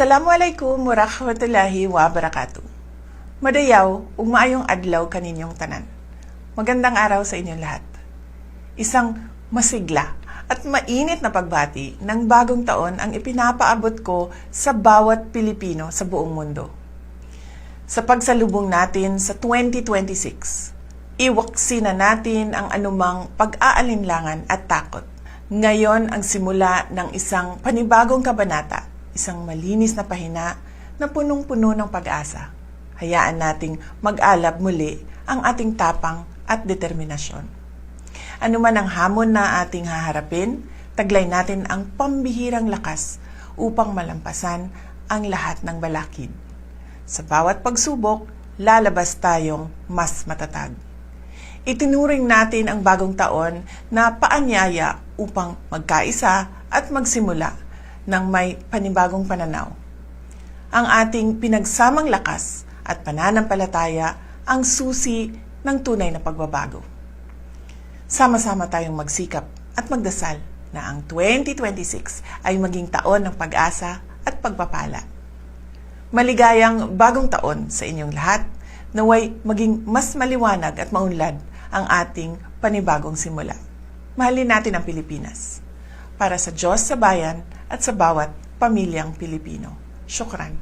Assalamualaikum warahmatullahi wabarakatuh. Madayaw, ug maayong adlaw kaninyong tanan. Magandang araw sa inyong lahat. Isang masigla at mainit na pagbati ng bagong taon ang ipinapaabot ko sa bawat Pilipino sa buong mundo. Sa pagsalubong natin sa 2026, iwaksi na natin ang anumang pag-aalinlangan at takot. Ngayon ang simula ng isang panibagong kabanata, isang malinis na pahina na punong-puno ng pag-asa. Hayaan nating mag-alab muli ang ating tapang at determinasyon. Ano man ang hamon na ating haharapin, taglay natin ang pambihirang lakas upang malampasan ang lahat ng balakid. Sa bawat pagsubok, lalabas tayong mas matatag. Itinuring natin ang bagong taon na paanyaya upang magkaisa at magsimula ng may panibagong pananaw. Ang ating pinagsamang lakas at pananampalataya ang susi ng tunay na pagbabago. Sama-sama tayong magsikap at magdasal na ang 2026 ay maging taon ng pag-asa at pagpapala. Maligayang bagong taon sa inyong lahat, naway maging mas maliwanag at maunlad ang ating panibagong simula. Mahalin natin ang Pilipinas. Para sa Diyos, sa bayan, at sa bawat pamilyang Pilipino. Syukran.